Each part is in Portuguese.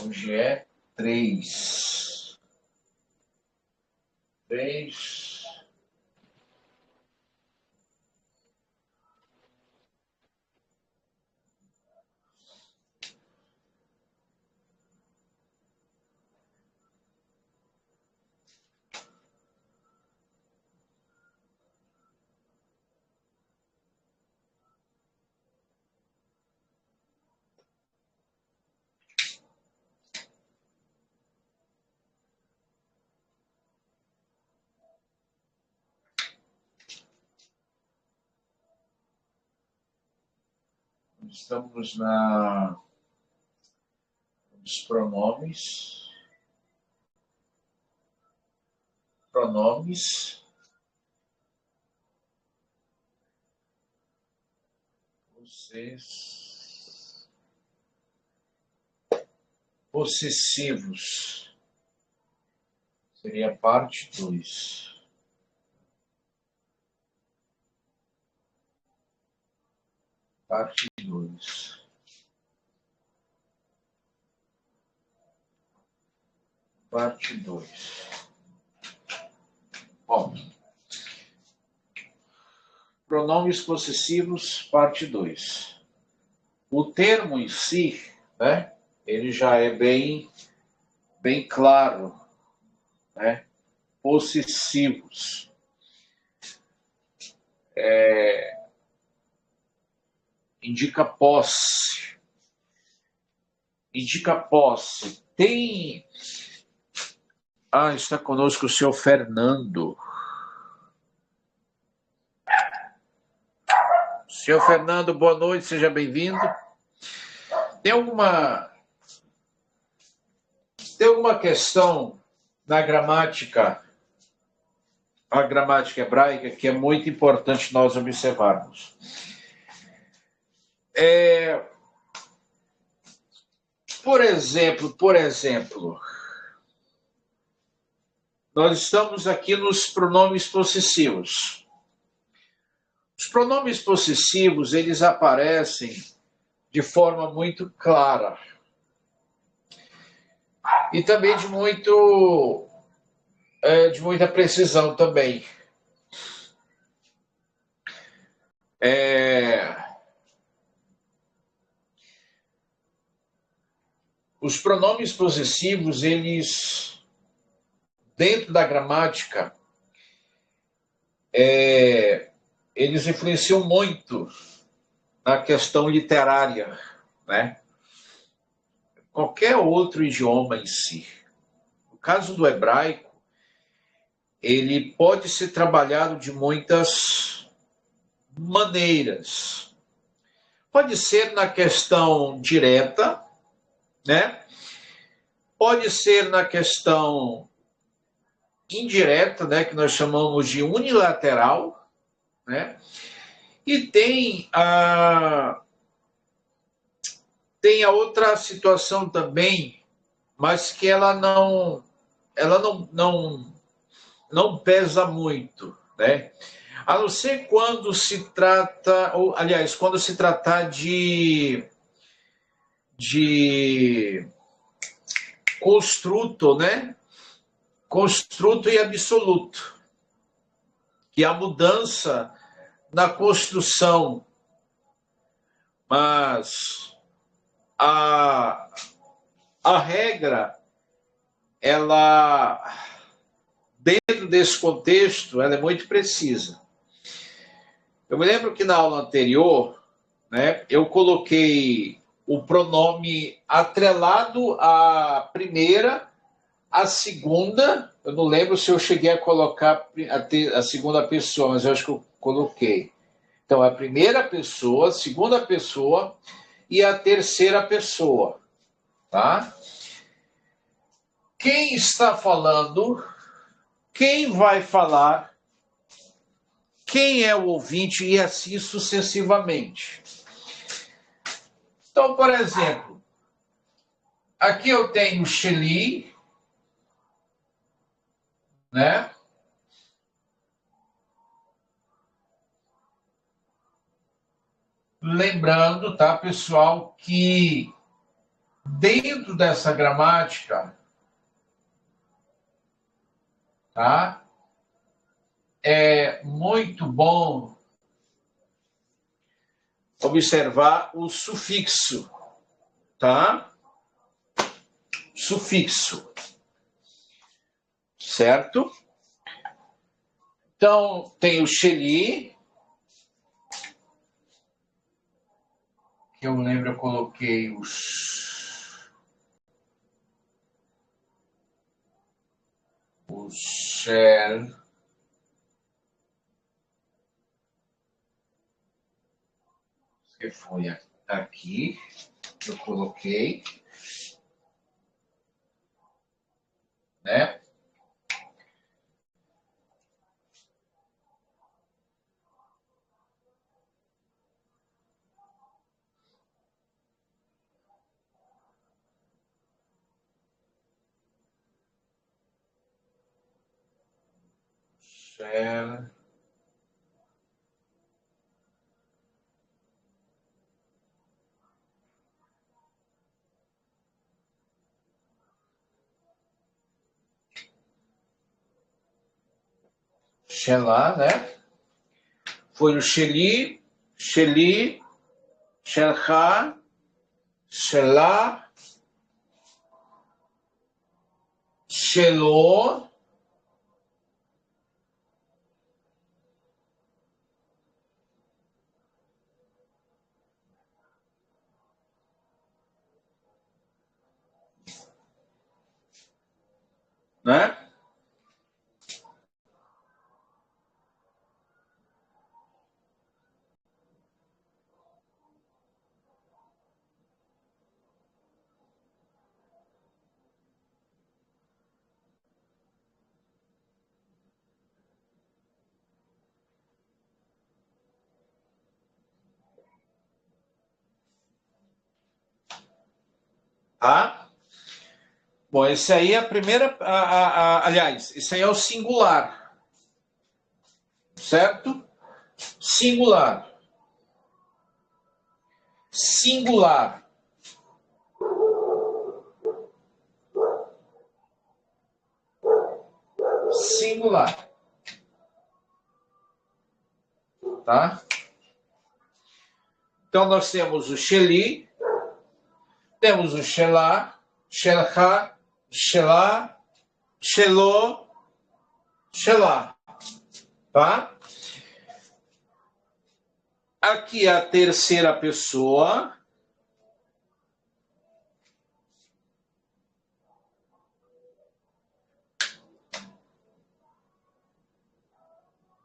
Hoje é 3. 3. Estamos nos pronomes. Possessivos. Seria a parte 2. Parte 2. Parte 2. Bom, pronomes possessivos, parte 2. O termo em si, né, ele já é bem claro, né? Possessivos. Indica posse. Tem... está conosco o senhor Fernando. Senhor Fernando, boa noite, seja bem-vindo. Tem alguma questão na gramática, a gramática hebraica, que é muito importante nós observarmos. Por exemplo, nós estamos aqui nos pronomes possessivos. Os pronomes possessivos, eles aparecem de forma muito clara e também de muita precisão também. Os pronomes possessivos, eles, dentro da gramática, eles influenciam muito na questão literária, né? Qualquer outro idioma em si. No caso do hebraico, ele pode ser trabalhado de muitas maneiras. Pode ser na questão direta, né? Pode ser na questão indireta, né, que nós chamamos de unilateral, né? E tem a outra situação também, mas que ela não pesa muito, né? A não ser quando se trata, ou aliás, quando se tratar de construto, né? Construto e absoluto, que é a mudança na construção, mas a regra, ela, dentro desse contexto, ela é muito precisa. Eu me lembro que na aula anterior, né, eu coloquei o pronome atrelado à primeira, à segunda. Eu não lembro se eu cheguei a colocar a segunda pessoa, mas eu acho que eu coloquei. Então, a primeira pessoa, a segunda pessoa e a terceira pessoa, tá? Quem está falando, quem vai falar, quem é o ouvinte e assim sucessivamente. Então, por exemplo, aqui eu tenho Sheli, né? Lembrando, tá, pessoal, que Dentro dessa gramática, tá? É muito bom observar o sufixo, tá? Sufixo, certo? Então, tem o Xeli, que eu lembro, eu coloquei o shell, que foi aqui, eu coloquei, né? Shell. Shelah, né? Foi o Sheli, Sheli, Shelha, Shelah, Shelo, né? Tá? Bom, esse aí é a primeira. Aliás, esse aí é o singular, certo? Singular. Singular. Singular. Tá? Então, nós temos o Sheli, temos o Shelah, Shelha, Shelah, Shelo, Shelah. Tá? Aqui a terceira pessoa.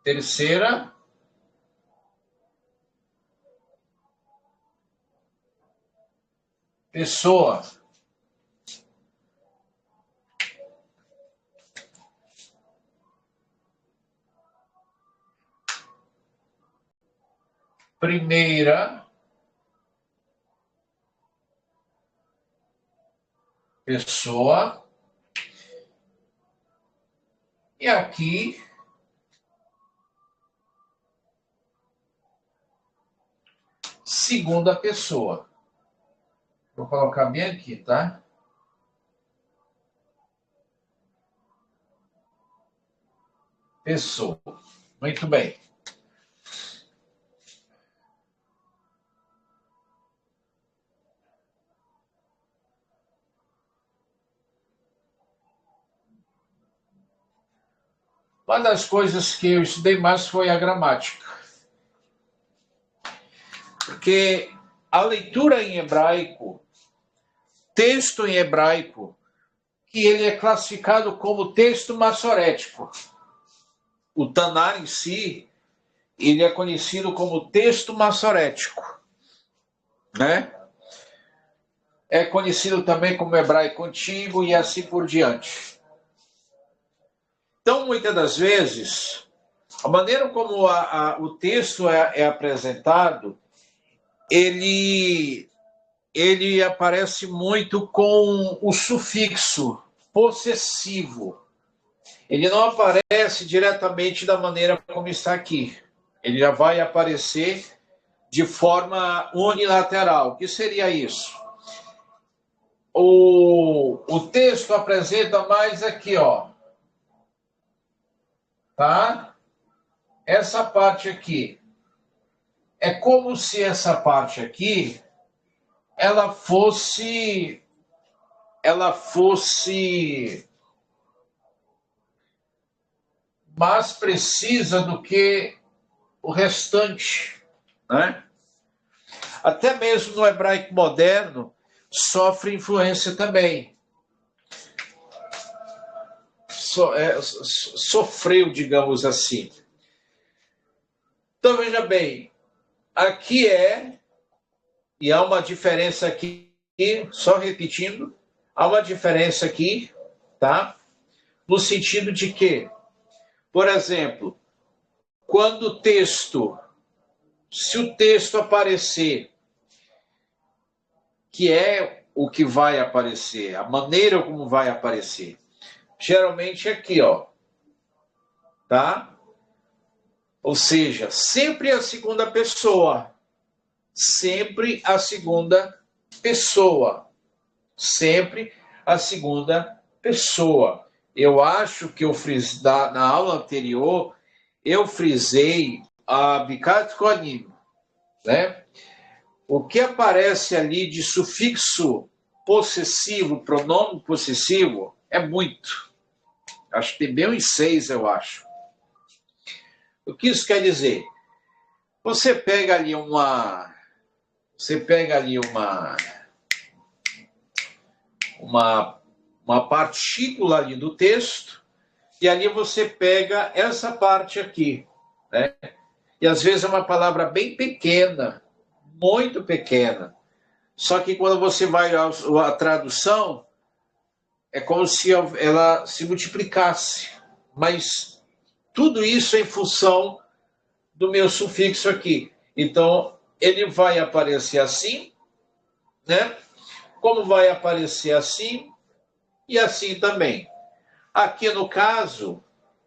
Terceira. Pessoa. Primeira. Pessoa. E aqui, segunda pessoa. Vou colocar bem aqui, tá? Pessoa. Muito bem. Uma das coisas que eu estudei mais foi a gramática. Porque a leitura em hebraico, texto em hebraico, que ele é classificado como texto massorético. O Tanar em si, ele é conhecido como texto massorético, né? É conhecido também como hebraico antigo e assim por diante. Então, muitas das vezes, a maneira como o texto é apresentado, ele aparece muito com o sufixo possessivo. Ele não aparece diretamente da maneira como está aqui. Ele já vai aparecer de forma unilateral. O que seria isso? o texto apresenta mais aqui, ó. Tá? Essa parte aqui. É como se essa parte aqui, ela fosse mais precisa do que o restante, né? Até mesmo no hebraico moderno, sofre influência também. Sofreu, digamos assim. Então, veja bem, aqui e há uma diferença aqui, só repetindo, há uma diferença aqui, tá? No sentido de que, por exemplo, quando o texto, se o texto aparecer, que é o que vai aparecer, a maneira como vai aparecer, geralmente aqui, ó, tá? Ou seja, sempre a segunda pessoa. Sempre a segunda pessoa. Sempre a segunda pessoa. Eu acho que eu na aula anterior, eu frisei a Bicat Koanim, né? O que aparece ali de sufixo possessivo, pronome possessivo, é muito. Acho que tem bem uns 6, eu acho. O que isso quer dizer? Você pega ali uma partícula ali do texto e ali você pega essa parte aqui, né? E às vezes é uma palavra bem pequena, muito pequena. Só que quando você vai à tradução, é como se ela se multiplicasse. Mas tudo isso é em função do meu sufixo aqui. Então, ele vai aparecer assim, né? Como vai aparecer assim e assim também. Aqui no caso,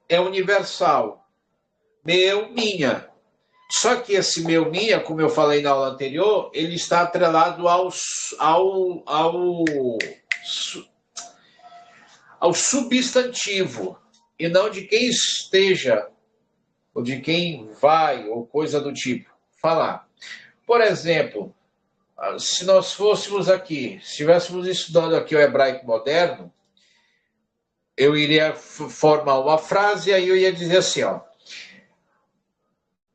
é universal. Meu, minha. Só que esse meu, minha, como eu falei na aula anterior, ele está atrelado ao substantivo e não de quem esteja, ou de quem vai, ou coisa do tipo, falar. Por exemplo, se nós fôssemos aqui, se estivéssemos estudando aqui o hebraico moderno, eu iria formar uma frase e aí eu ia dizer assim, ó,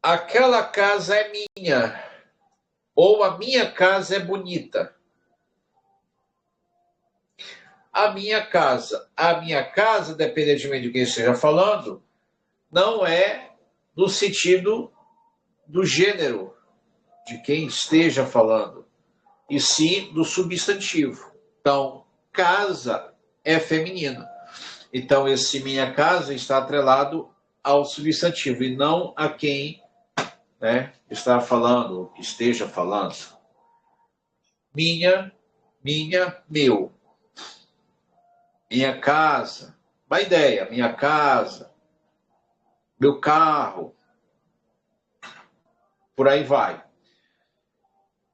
aquela casa é minha, ou a minha casa é bonita. A minha casa, independentemente de quem esteja falando, não é no sentido do gênero de quem esteja falando, e sim do substantivo. Então, casa é feminino. Então, esse minha casa está atrelado ao substantivo e não a quem, né, está falando, que esteja falando. Minha, meu. Minha casa. Uma ideia, minha casa, meu carro, por aí vai.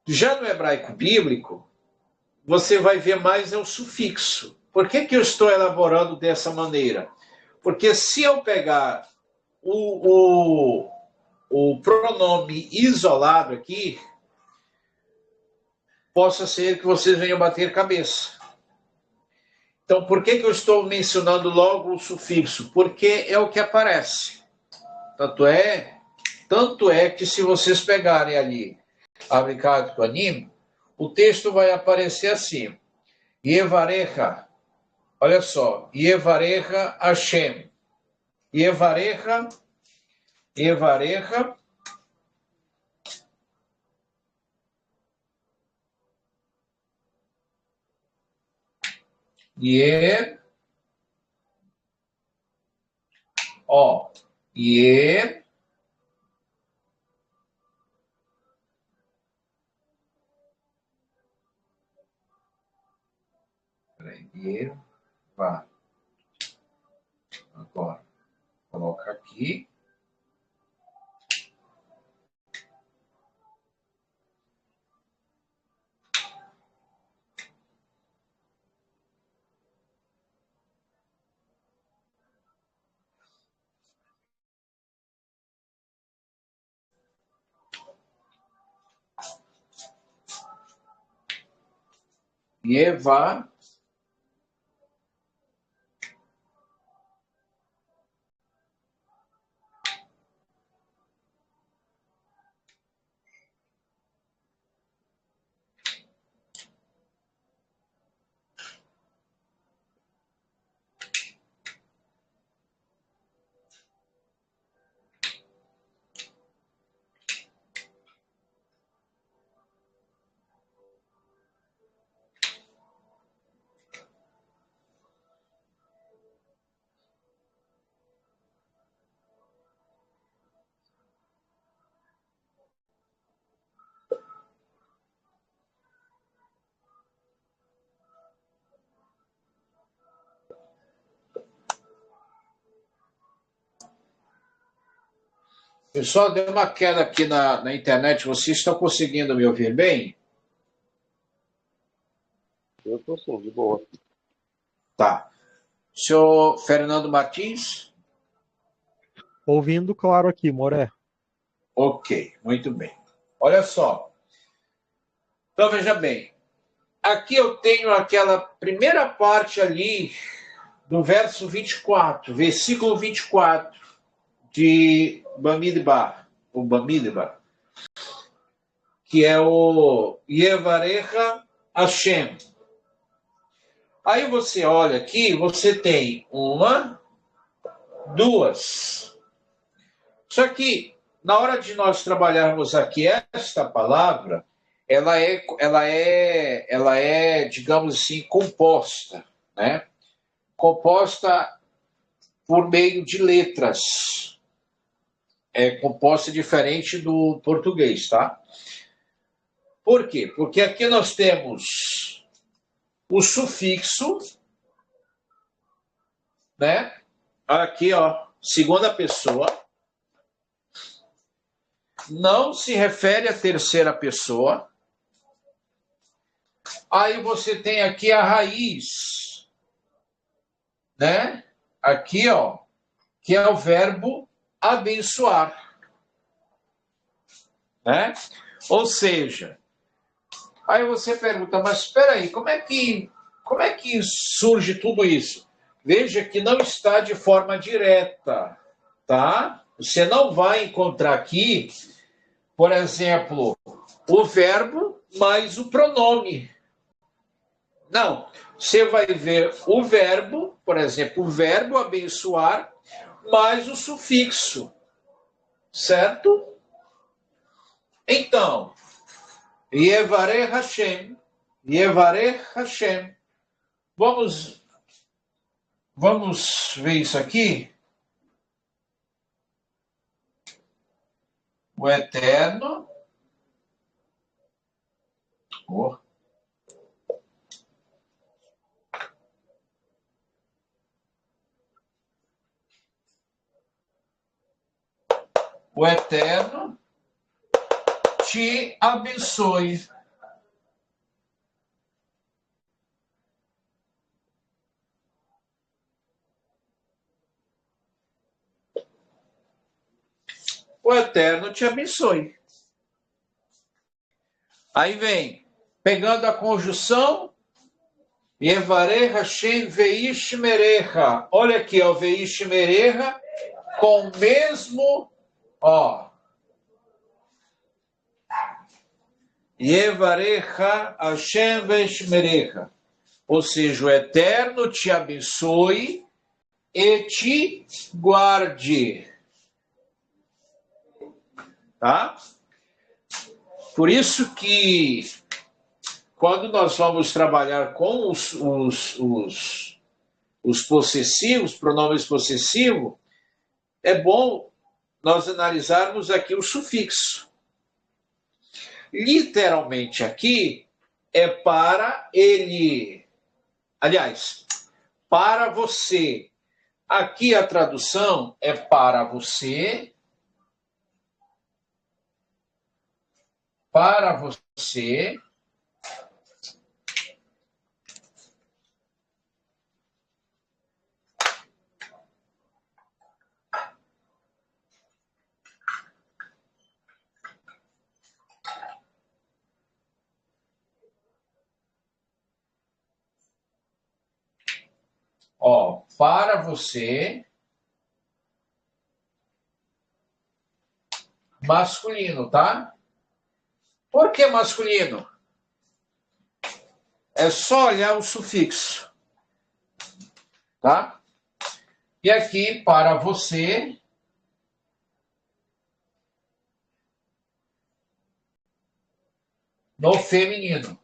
Já no hebraico bíblico, você vai ver mais o sufixo. Por que eu estou elaborando dessa maneira? Porque se eu pegar o pronome isolado aqui, possa ser que vocês venham bater cabeça. Então, por que eu estou mencionando logo o sufixo? Porque é o que aparece. Tanto é que se vocês pegarem ali Avikat Koanim, o texto vai aparecer assim. Yevarecha, olha só, Yevarecha Hashem. Yevarecha, Ye, ó, Ye, Ye, vá. Agora, coloca aqui. Yeva. Pessoal, deu uma queda aqui na internet. Vocês estão conseguindo me ouvir bem? Eu tô sim, de boa. Tá. Senhor Fernando Martins? Ouvindo claro aqui, Moré. Ok, muito bem. Olha só. Então, veja bem. Aqui eu tenho aquela primeira parte ali do verso 24, versículo 24 de Bamidbar, o Bamidbar, que é o Yevarecha Hashem. Aí você olha aqui, você tem uma, duas. Só que, na hora de nós trabalharmos aqui esta palavra, ela é, digamos assim, composta, né? Composta por meio de letras. É composta diferente do português, tá? Por quê? Porque aqui nós temos o sufixo, né? Aqui, ó, segunda pessoa. Não se refere à terceira pessoa. Aí você tem aqui a raiz, né? Aqui, ó, que é o verbo abençoar, né? Ou seja, aí você pergunta, mas espera aí, como é que surge tudo isso? Veja que não está de forma direta, tá? Você não vai encontrar aqui, por exemplo, o verbo mais o pronome. Não, você vai ver o verbo, por exemplo, o verbo abençoar, mais o sufixo, certo? Então, Yevareh Hashem, Yevareh Hashem. Vamos ver isso aqui? O Eterno. Oh. O Eterno te abençoe. O Eterno te abençoe. Aí vem, pegando a conjunção, Yevareh Hashem Veish Merecha. Olha aqui, ó, Veish Merecha, com o mesmo, ó. Yevarecha Hashem Veish Merecha. Ou seja, o Eterno te abençoe e te guarde. Tá? Por isso que quando nós vamos trabalhar com os possessivos, pronomes possessivos, é bom nós analisarmos aqui o sufixo. Literalmente aqui é para ele, aliás, para você. Aqui a tradução é para você, Ó, para você, masculino, tá? Por que masculino? É só olhar o sufixo, tá? E aqui, para você, no feminino.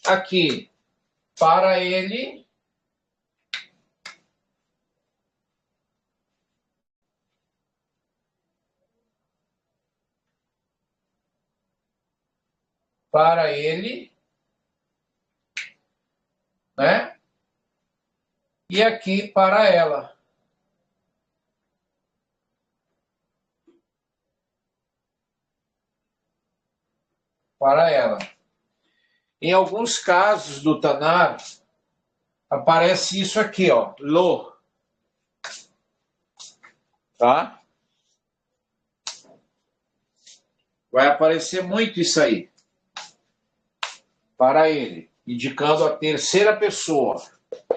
Aqui, para ele, para ele, né? E aqui para ela. Para ela. Em alguns casos do Tanar, aparece isso aqui, ó, lo. Tá? Vai aparecer muito isso aí. Para ele, indicando a terceira pessoa,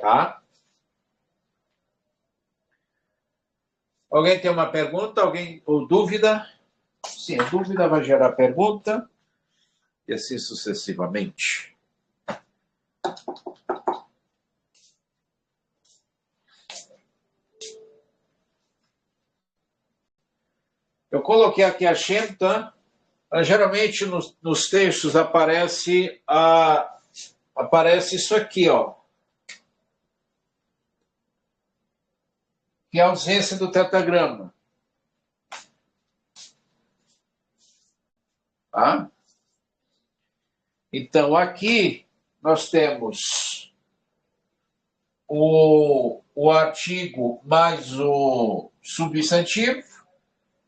tá? Alguém tem uma pergunta? Alguém ou dúvida? Sim, a dúvida vai gerar pergunta e assim sucessivamente. Eu coloquei aqui a Shem, tá? Geralmente nos textos aparece isso aqui, ó, que é a ausência do tetragrama. Tá? Então, aqui nós temos o artigo mais o substantivo,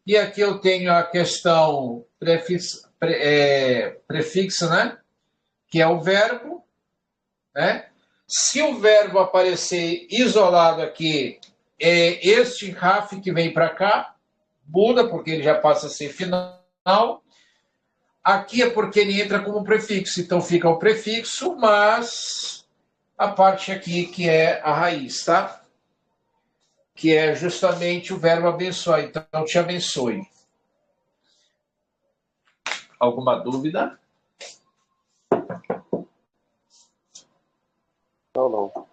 e aqui eu tenho a questão prefixo, né? Que é o verbo, né? Se o verbo aparecer isolado aqui, é este raf que vem para cá, muda, porque ele já passa a ser final. Aqui é porque ele entra como prefixo, então fica o prefixo, mas a parte aqui que é a raiz, tá? Que é justamente o verbo abençoar. Então, te abençoe. Alguma dúvida? Não.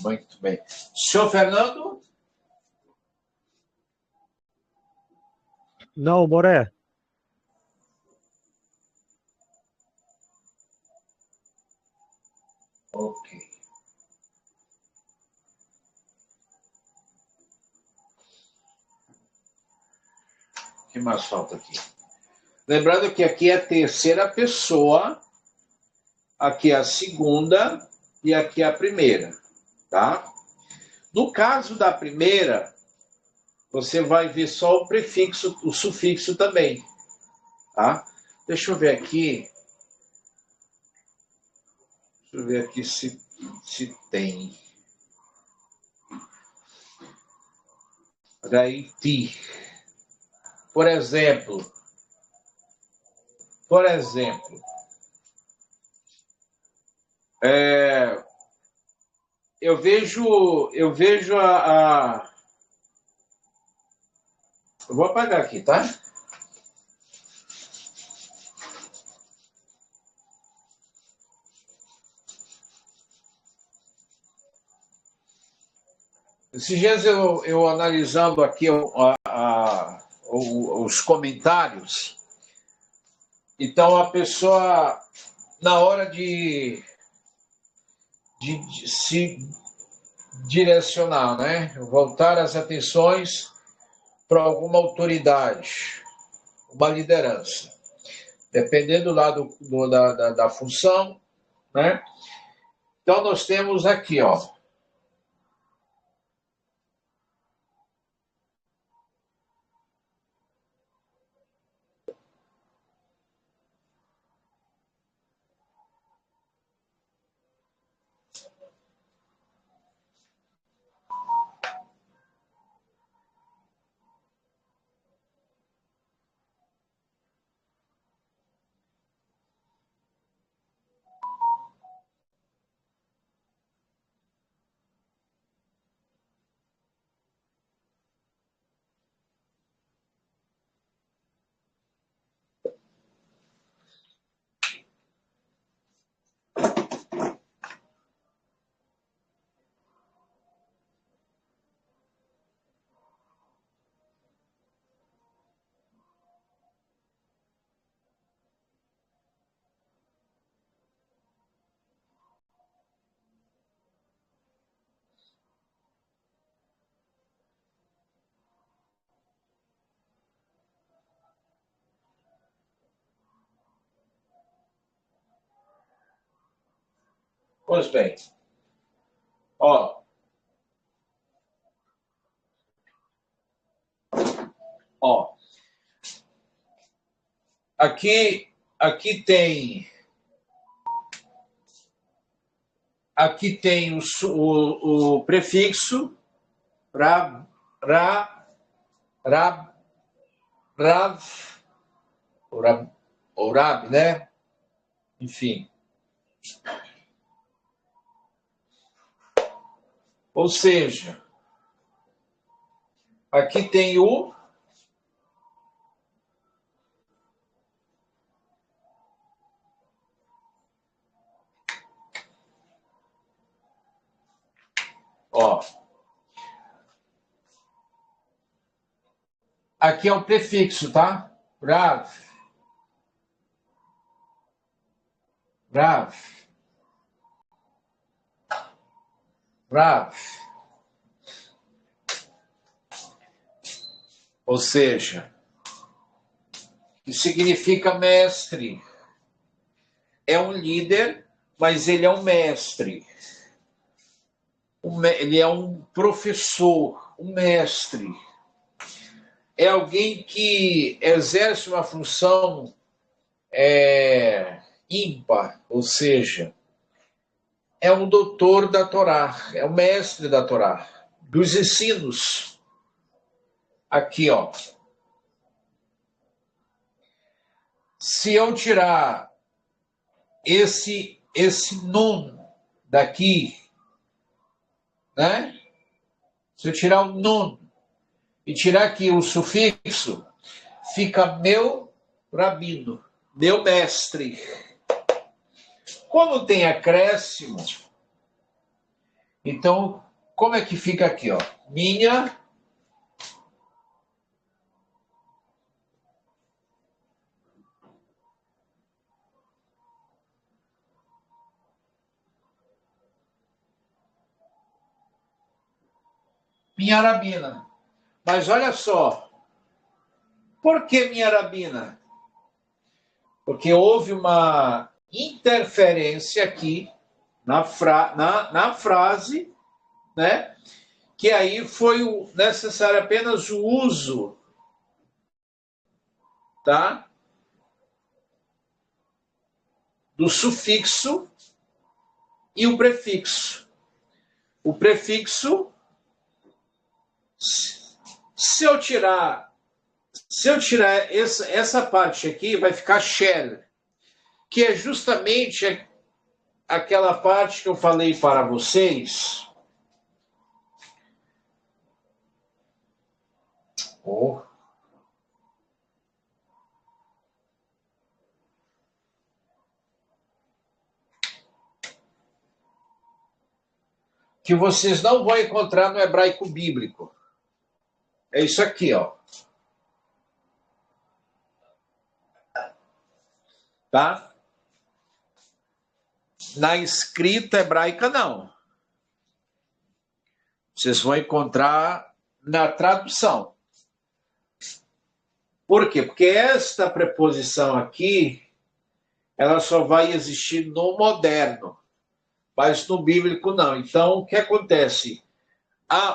Muito bem. Senhor Fernando? Não, Moré. Ok. O que mais falta aqui? Lembrando que aqui é a terceira pessoa, aqui é a segunda e aqui é a primeira, tá? No caso da primeira, você vai ver só o prefixo, o sufixo também, tá? Deixa eu ver aqui. Deixa eu ver aqui se tem. Raiti. Por exemplo, é, eu vejo eu vou apagar aqui, tá? Esses dias eu analisando aqui os comentários, então a pessoa, na hora de se direcionar, né? Voltar as atenções para alguma autoridade, uma liderança. Dependendo lá da função, né? Então, nós temos aqui, ó, Pois bem. Ó. Ó. Aqui tem o prefixo ra, ra, rav, ou rab, né? Enfim. Ou seja, aqui tem o ó. Aqui é o prefixo, tá? Rav. Rav. Rav. Ou seja, que significa mestre. É um líder, mas ele é um mestre. Ele é um professor, um mestre. É alguém que exerce uma função ímpar, ou seja, é um doutor da Torá, é o mestre da Torá, dos ensinos. Aqui, ó. Se eu tirar esse nun daqui, né? Se eu tirar o nun e tirar aqui o sufixo, fica meu rabino, meu mestre. Como tem acréscimo, então, como é que fica aqui, ó? Minha rabina. Mas olha só, por que minha rabina? Porque houve uma interferência aqui na frase, né? Que aí foi necessário apenas o uso, tá? Do sufixo e o prefixo. O prefixo, se eu tirar essa parte aqui, vai ficar shell, que é justamente aquela parte que eu falei para vocês. Oh. Que vocês não vão encontrar no hebraico bíblico. É isso aqui, ó. Tá? Na escrita hebraica, não. Vocês vão encontrar na tradução. Por quê? Porque esta preposição aqui, ela só vai existir no moderno, mas no bíblico não. Então, o que acontece?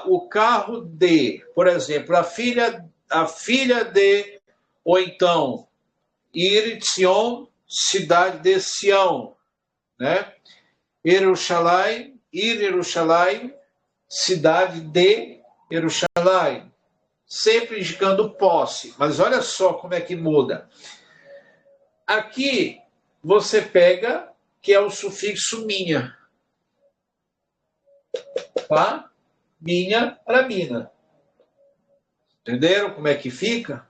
O carro de, por exemplo, a filha de, ou então, Ir Tzion, cidade de Sião, né? Jerusalém, cidade de Jerusalém. Sempre indicando posse. Mas olha só como é que muda. Aqui você pega, que é o sufixo minha. Tá? Minha para mina. Entenderam como é que fica?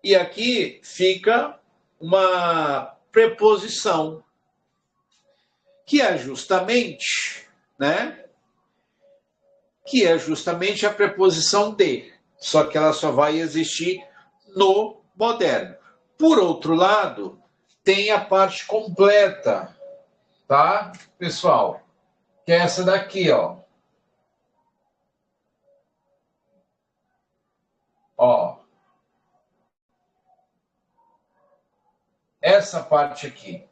E aqui fica uma preposição, que é justamente, né? Que é justamente a preposição de, só que ela só vai existir no moderno. Por outro lado, tem a parte completa, tá, pessoal? Que é essa daqui, ó. Ó. Essa parte aqui.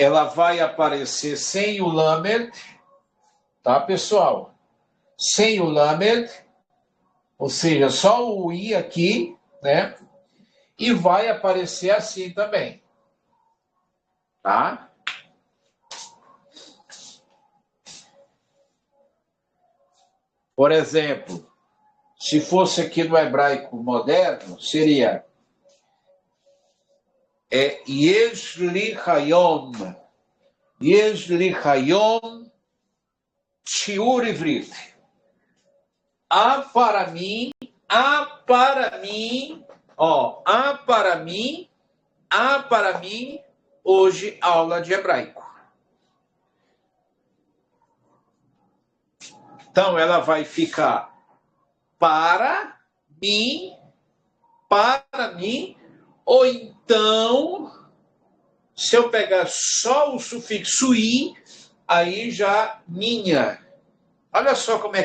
ela vai aparecer sem o lamed, tá, pessoal? Sem o lamed, ou seja, só o i aqui, né? E vai aparecer assim também, tá? Por exemplo, se fosse aqui no hebraico moderno, seria Yesh li hayom shiur ivrit. Há para mim, hoje aula de hebraico. Então, ela vai ficar para mim, ou então, se eu pegar só o sufixo i, aí já minha. Olha só como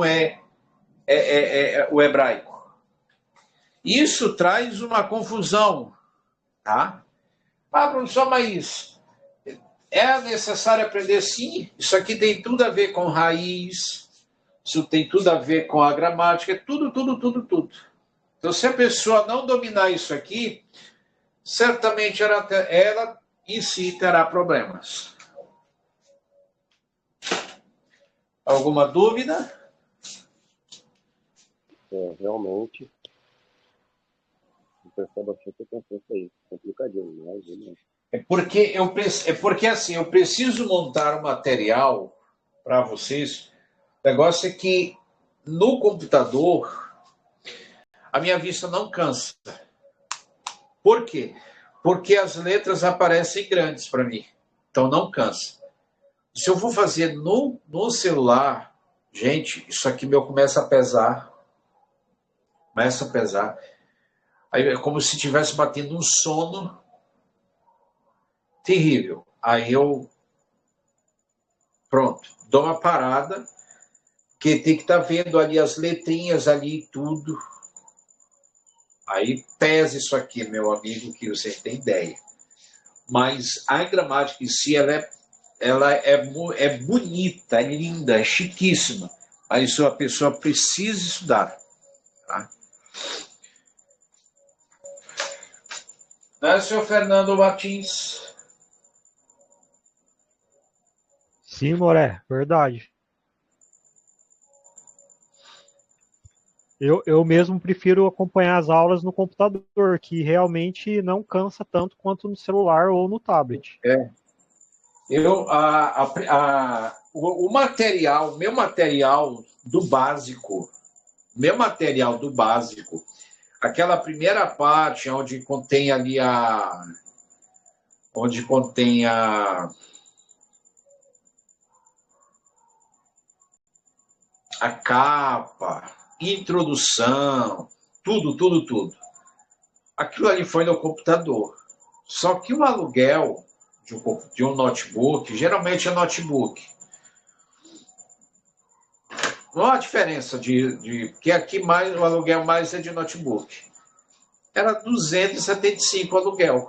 é o hebraico. Isso traz uma confusão, tá? Ah, professor, mas é necessário aprender sim. Isso aqui tem tudo a ver com raiz, isso tem tudo a ver com a gramática, tudo. Então, se a pessoa não dominar isso aqui, certamente ela em si terá problemas. Alguma dúvida? Realmente, o pessoal bastante atenção a isso. Complicadinho, né? É porque assim, eu preciso montar um material para vocês. O negócio é que no computador a minha vista não cansa. Por quê? Porque as letras aparecem grandes para mim. Então não cansa. Se eu for fazer no celular, gente, isso aqui meu começa a pesar. Aí é como se estivesse batendo um sono terrível. Aí eu, pronto, dou uma parada, que tem que estar vendo ali as letrinhas ali e tudo. Aí pesa isso aqui, meu amigo, que você tem ideia. Mas a gramática em si, ela é bonita, é linda, é chiquíssima. Mas isso a pessoa precisa estudar. Tá? Né, senhor Fernando Martins? Sim, Moré, verdade. Eu mesmo prefiro acompanhar as aulas no computador, que realmente não cansa tanto quanto no celular ou no tablet. O meu material do básico, aquela primeira parte onde contém ali a capa, introdução, tudo. Aquilo ali foi no computador. Só que o aluguel de um notebook, geralmente é notebook. Não há diferença porque aqui o aluguel mais é de notebook. Era 275 aluguel.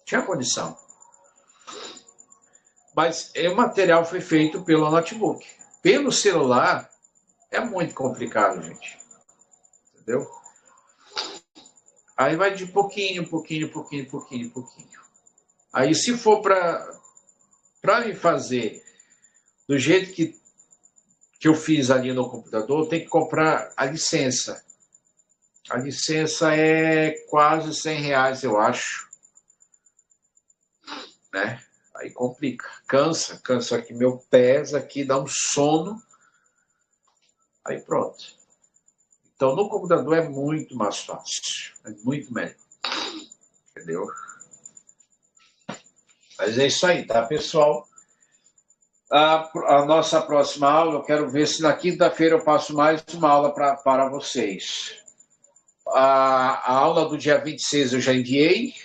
Tinha condição. Mas o material foi feito pelo notebook. Pelo celular, é muito complicado, gente. Entendeu? Aí vai de pouquinho. Aí, se for para me fazer do jeito que eu fiz ali no computador, tem que comprar a licença. A licença é quase R$100, eu acho. Né? Aí complica. Cansa aqui meu pés, aqui dá um sono. Aí pronto. Então, no computador é muito mais fácil. É muito melhor. Entendeu? Mas é isso aí, tá, pessoal? A nossa próxima aula, eu quero ver se na quinta-feira eu passo mais uma aula para vocês. A aula do dia 26 eu já enviei.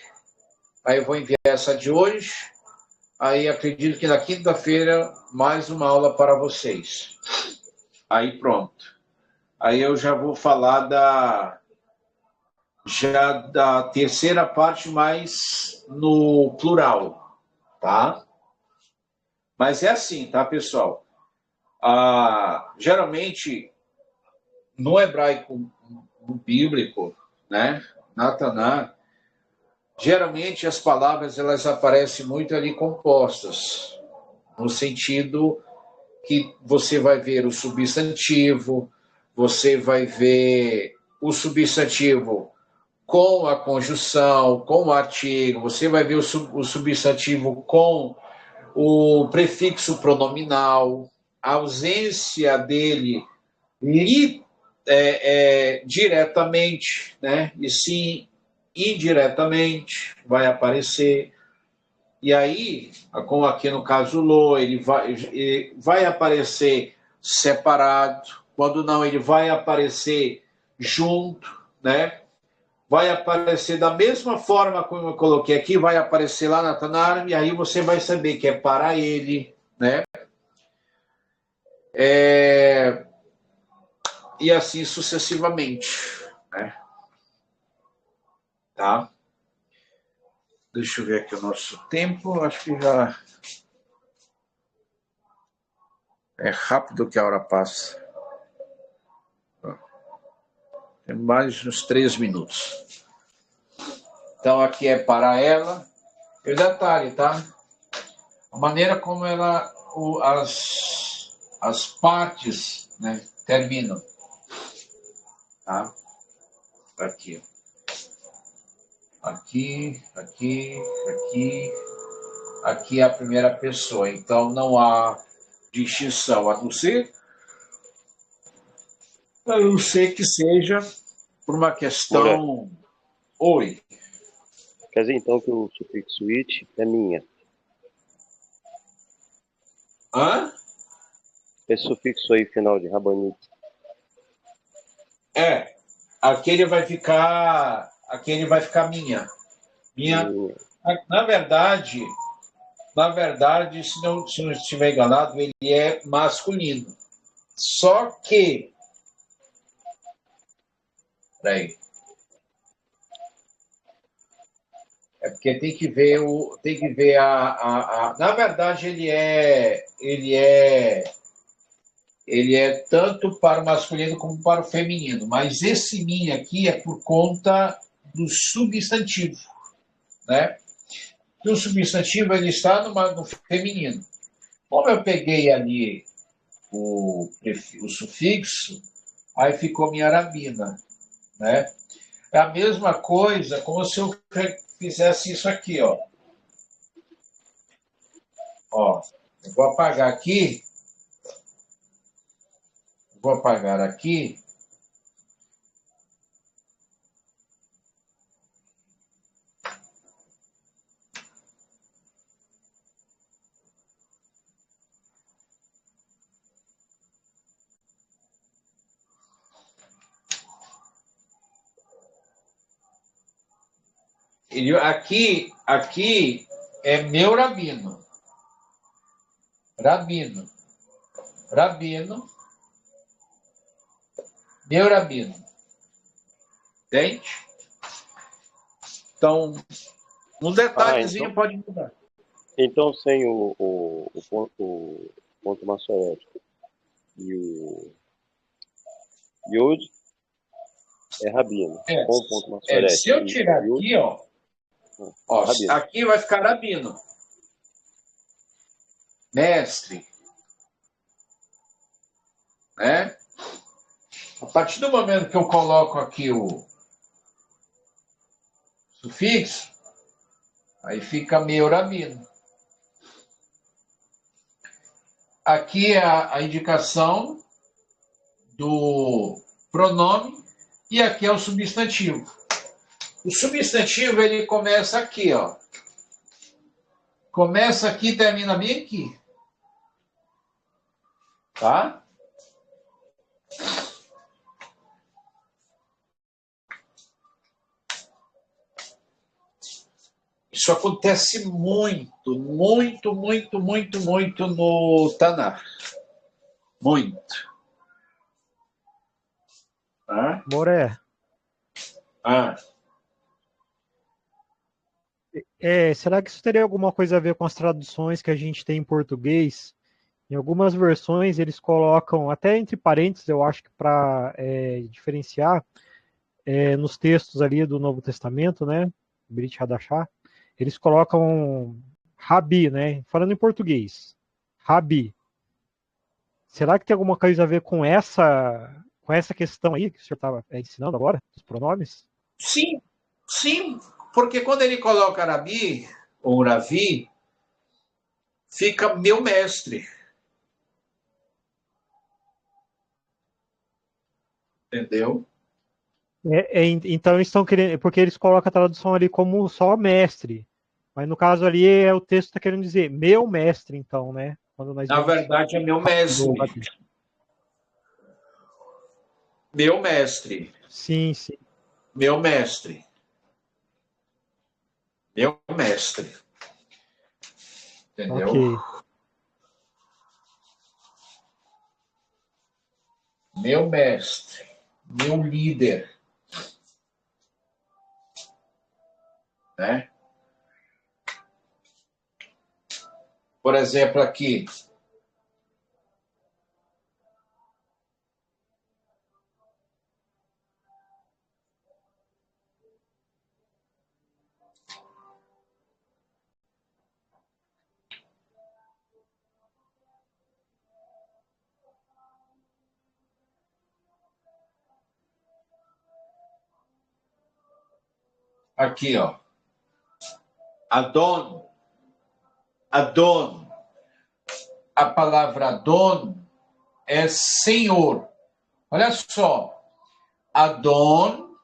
Aí eu vou enviar essa de hoje. Aí acredito que na quinta-feira mais uma aula para vocês. Aí pronto. Aí eu já vou falar já da terceira parte mais no plural, tá? Mas é assim, tá, pessoal? Geralmente, no hebraico no bíblico, né, Nataná, geralmente as palavras elas aparecem muito ali compostas, no sentido que você vai ver o substantivo, você vai ver o substantivo com a conjunção, com o artigo, você vai ver o substantivo com o prefixo pronominal, a ausência dele diretamente, né? E sim indiretamente vai aparecer. E aí, como aqui no caso Lô, ele vai aparecer separado, quando não, ele vai aparecer junto, né? Vai aparecer da mesma forma como eu coloquei aqui, vai aparecer lá na Tanar, e aí você vai saber que é para ele, né? E assim sucessivamente, né? Tá? Deixa eu ver aqui o nosso tempo, acho que já é rápido que a hora passa. Tem mais uns 3 minutos. Então aqui é para ela. E o detalhe, tá? A maneira como ela, as partes, né, terminam. Tá? Aqui. Aqui, aqui, aqui. Aqui é a primeira pessoa. Então não há distinção, a não ser que seja por uma Moré, questão. Oi. quer dizer então que o sufixo it é minha. Hã? Esse sufixo aí final de rabanite. Aquele vai ficar. Aquele vai ficar minha. Minha. Minha. Na verdade, se não estiver enganado, ele é masculino. Só que. Peraí. É porque tem que ver na verdade, ele é tanto para o masculino como para o feminino, mas esse mim aqui é por conta do substantivo, né? E o substantivo ele está no feminino. Como eu peguei ali o sufixo, aí ficou minha arabina, né? É a mesma coisa como se eu fizesse isso aqui, ó. Ó, eu vou apagar aqui, vou apagar aqui. Aqui é meu rabino. Rabino. Rabino. Meu rabino. Entende? Então, um detalhezinho Então, pode mudar. então sem o ponto maçorético e o Yod é rabino. É, Com o ponto se maçorético eu e tirar Yod, aqui, ó, rabino. aqui vai ficar rabino. Mestre. Né? A partir do momento que eu coloco aqui o sufixo, aí fica meu rabino. Aqui é a indicação do pronome e aqui é o substantivo. O substantivo ele começa aqui, ó. Começa aqui e termina bem aqui. Tá? Isso acontece muito, muito, muito, muito, muito no Tanar. Muito. Tá? Moré, Ah, Será que isso teria alguma coisa a ver com as traduções que a gente tem em português? Em algumas versões eles colocam, até entre parênteses, eu acho que para diferenciar, nos textos ali do Novo Testamento, né? Brit Hadashah, eles colocam Rabi, né? Falando em português, Rabi. Será que tem alguma coisa a ver com essa questão aí que o senhor estava ensinando agora, dos pronomes? Sim, sim, porque quando ele coloca Rabi ou Ravi, fica meu mestre, entendeu? Então eles estão querendo, porque eles colocam a tradução ali como só mestre, mas no caso ali o texto está querendo dizer meu mestre, então, né? Quando nós Na vemos verdade, é meu mestre. Meu mestre. sim, sim, Meu mestre. Meu mestre. Entendeu? ok. Meu mestre. Meu líder. Né? Por exemplo, aqui. Aqui, ó. Adon. Adon. A palavra Adon é Senhor. Olha só. Adon.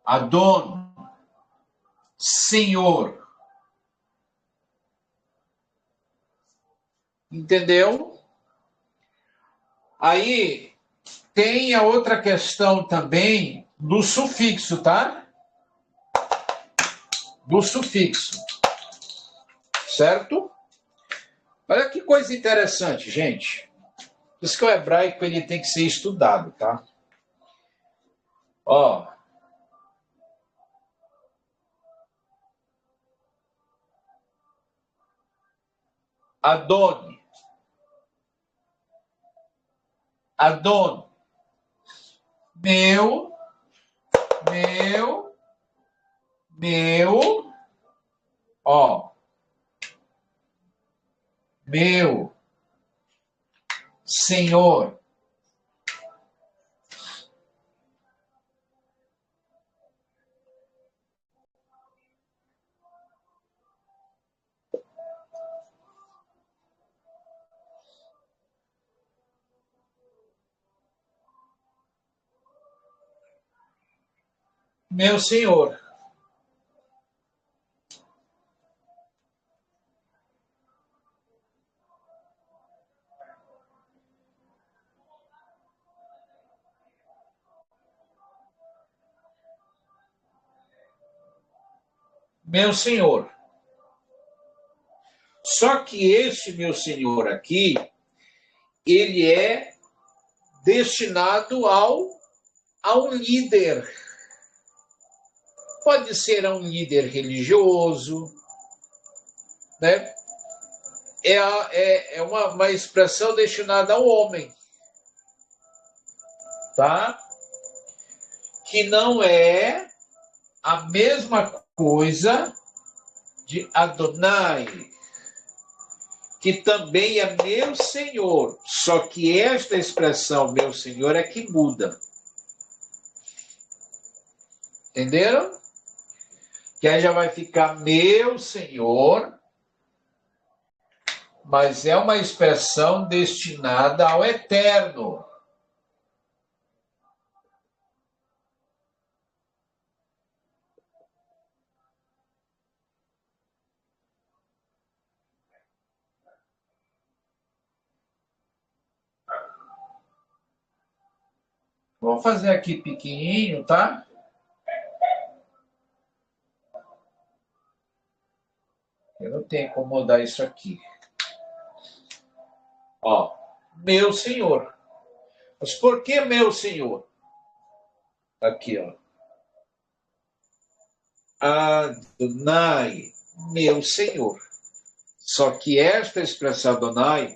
Adon. Senhor. Entendeu? Aí tem a outra questão também do sufixo, tá? Do sufixo. Certo? Olha que coisa interessante, gente. Por isso que o hebraico ele tem que ser estudado, tá? Ó. Adon. Adon. Meu, meu, ó. Meu, Senhor. Meu Senhor. Meu Senhor. Só que esse meu Senhor aqui, ele é destinado a um líder. Pode ser a um líder religioso, né? É uma expressão destinada ao homem, tá? Que não é a mesma coisa de Adonai, que também é meu Senhor. Só que esta expressão, meu Senhor, é que muda. Entenderam? Que aí já vai ficar meu Senhor, mas é uma expressão destinada ao eterno. Vou fazer aqui pequenininho, tá? Eu não tenho como mudar isso aqui. Ó, meu Senhor. Mas por que meu Senhor? Aqui, ó. Adonai, meu Senhor. Só que esta expressão Adonai,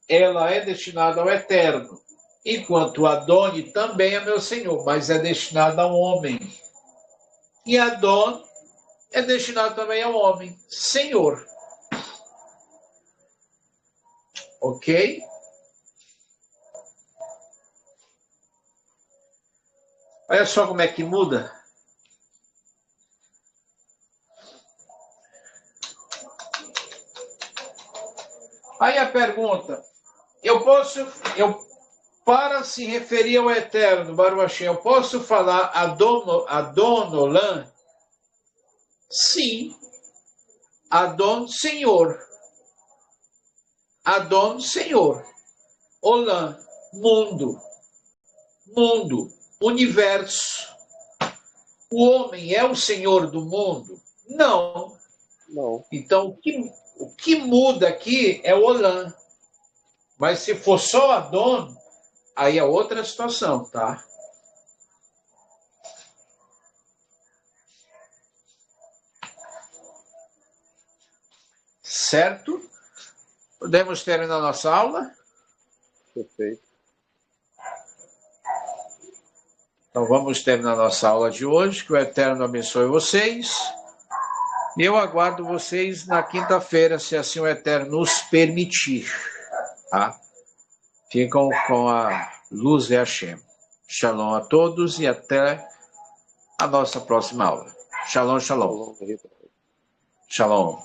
ela é destinada ao eterno, enquanto Adoni também é meu Senhor, mas é destinada ao homem. E Adon é destinado também ao homem, Senhor. Ok? Olha só como é que muda. Aí a pergunta, para se referir ao eterno, Baruch Hashem, eu posso falar Adonolam? Sim. Adon, Senhor. Adon, Senhor. Olam, mundo. Mundo, universo. O homem é o Senhor do mundo? Não. Não. Então, o que muda aqui é o Olam. Mas se for só Adon, aí é outra situação, tá? Certo? Podemos terminar nossa aula? Perfeito. Então vamos terminar nossa aula de hoje. Que o Eterno abençoe vocês. E eu aguardo vocês na quinta-feira, se assim o Eterno nos permitir. Tá? Ficam com a luz de Hashem. Shalom a todos e até a nossa próxima aula. Shalom, shalom. Falou, Rita. Shalom.